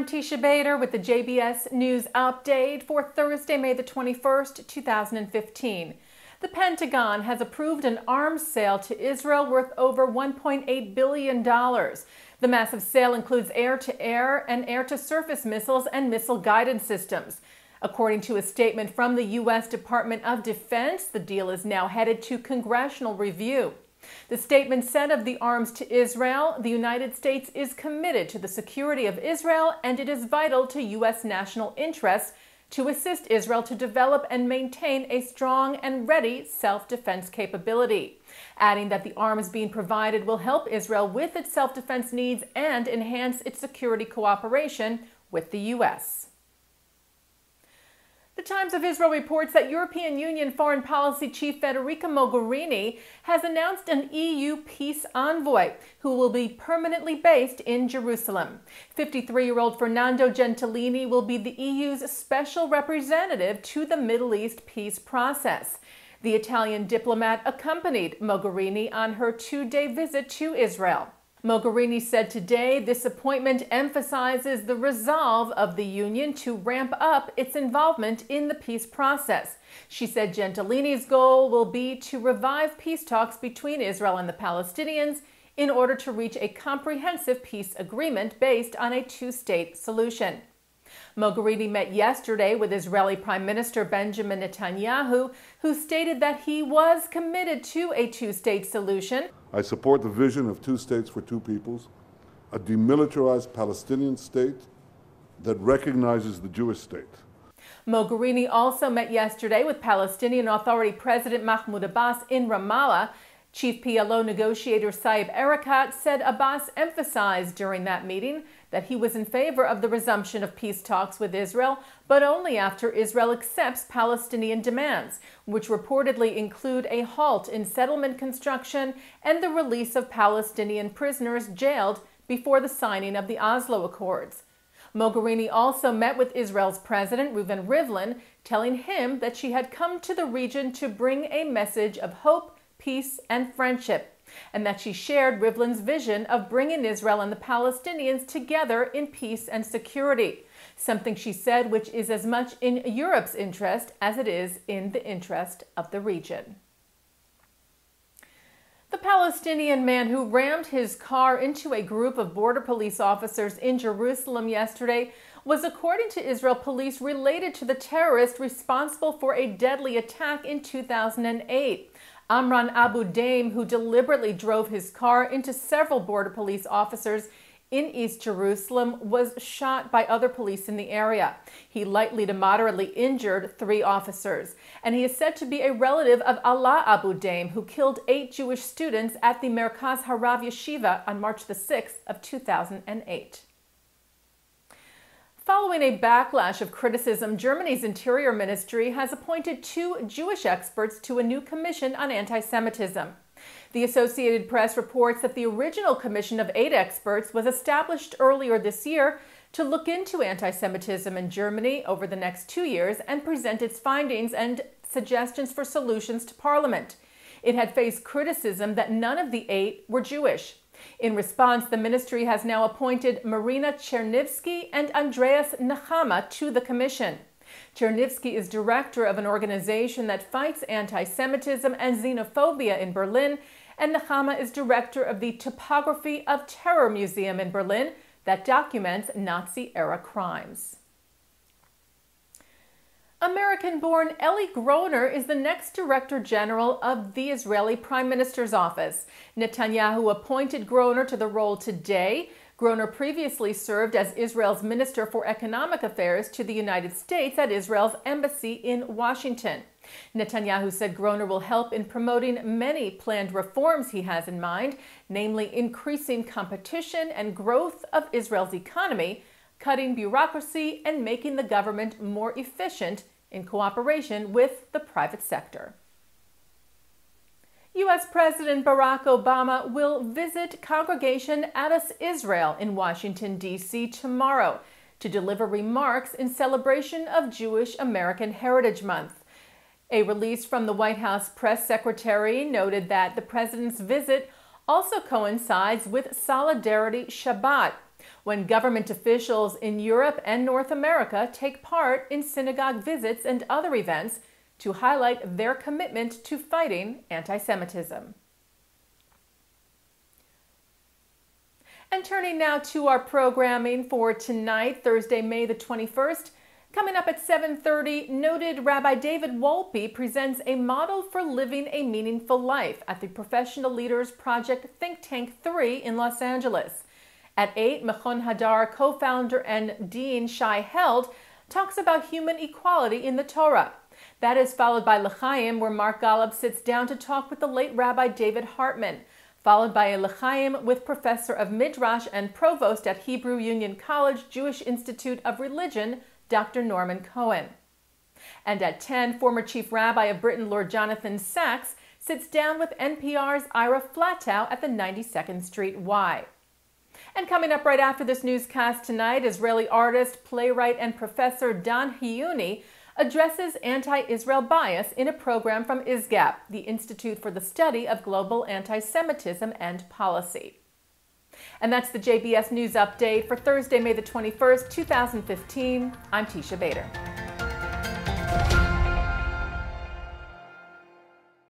Teisha Bader with the JBS News Update for Thursday, May the 21st, 2015. The Pentagon has approved an arms sale to Israel worth over $1.8 billion. The massive sale includes air-to-air and air-to-surface missiles and missile guidance systems. According to a statement from the U.S. Department of Defense, the deal is now headed to congressional review. The statement said of the arms to Israel, the United States is committed to the security of Israel and it is vital to U.S. national interests to assist Israel to develop and maintain a strong and ready self-defense capability, adding that the arms being provided will help Israel with its self-defense needs and enhance its security cooperation with the U.S. The Times of Israel reports that European Union Foreign Policy Chief Federica Mogherini has announced an EU peace envoy who will be permanently based in Jerusalem. 53-year-old Fernando Gentilini will be the EU's special representative to the Middle East peace process. The Italian diplomat accompanied Mogherini on her two-day visit to Israel. Mogherini said today this appointment emphasizes the resolve of the Union to ramp up its involvement in the peace process. She said Gentilini's goal will be to revive peace talks between Israel and the Palestinians in order to reach a comprehensive peace agreement based on a two-state solution. Mogherini met yesterday with Israeli Prime Minister Benjamin Netanyahu, who stated that he was committed to a two-state solution. I support the vision of two states for two peoples, a demilitarized Palestinian state that recognizes the Jewish state. Mogherini also met yesterday with Palestinian Authority President Mahmoud Abbas in Ramallah. Chief PLO negotiator Saeb Erekat said Abbas emphasized during that meeting that he was in favor of the resumption of peace talks with Israel, but only after Israel accepts Palestinian demands, which reportedly include a halt in settlement construction and the release of Palestinian prisoners jailed before the signing of the Oslo Accords. Mogherini also met with Israel's President Reuven Rivlin, telling him that she had come to the region to bring a message of hope, peace, and friendship, and that she shared Rivlin's vision of bringing Israel and the Palestinians together in peace and security, something she said which is as much in Europe's interest as it is in the interest of the region. The Palestinian man who rammed his car into a group of border police officers in Jerusalem yesterday was, according to Israel police, related to the terrorist responsible for a deadly attack in 2008. Amran Abu Daim, who deliberately drove his car into several border police officers in East Jerusalem, was shot by other police in the area. He lightly to moderately injured 3 officers, and he is said to be a relative of Alaa Abu Daim, who killed 8 Jewish students at the Merkaz Harav Yeshiva on March the 6th of 2008. Following a backlash of criticism, Germany's Interior Ministry has appointed 2 Jewish experts to a new commission on anti-Semitism. The Associated Press reports that the original commission of 8 experts was established earlier this year to look into anti-Semitism in Germany over the next 2 years and present its findings and suggestions for solutions to Parliament. It had faced criticism that none of the 8 were Jewish. In response, the ministry has now appointed Marina Chernivsky and Andreas Nechama to the commission. Chernivsky is director of an organization that fights anti-Semitism and xenophobia in Berlin, and Nechama is director of the Topography of Terror Museum in Berlin that documents Nazi-era crimes. American-born Eli Groner is the next Director General of the Israeli Prime Minister's office. Netanyahu appointed Groner to the role today. Groner previously served as Israel's Minister for Economic Affairs to the United States at Israel's embassy in Washington. Netanyahu said Groner will help in promoting many planned reforms he has in mind, namely increasing competition and growth of Israel's economy, cutting bureaucracy, and making the government more efficient in cooperation with the private sector. U.S. President Barack Obama will visit Congregation Adas Israel in Washington, D.C. tomorrow to deliver remarks in celebration of Jewish American Heritage Month. A release from the White House press secretary noted that the president's visit also coincides with Solidarity Shabbat, when government officials in Europe and North America take part in synagogue visits and other events to highlight their commitment to fighting anti-Semitism. And turning now to our programming for tonight, Thursday, May the 21st. Coming up at 7:30, noted Rabbi David Wolpe presents a model for living a meaningful life at the Professional Leaders Project Think Tank 3 in Los Angeles. At 8, Mechon Hadar co-founder and Dean Shai Held talks about human equality in the Torah. That is followed by L'chaim, where Mark Golub sits down to talk with the late Rabbi David Hartman, followed by a L'chaim with Professor of Midrash and Provost at Hebrew Union College Jewish Institute of Religion, Dr. Norman Cohen. And at 10, former Chief Rabbi of Britain, Lord Jonathan Sachs, sits down with NPR's Ira Flatow at the 92nd Street Y. And coming up right after this newscast tonight, Israeli artist, playwright, and professor Don Hiyuni addresses anti-Israel bias in a program from ISGAP, the Institute for the Study of Global Anti-Semitism and Policy. And that's the JBS News Update for Thursday, May the 21st, 2015. I'm Teisha Bader.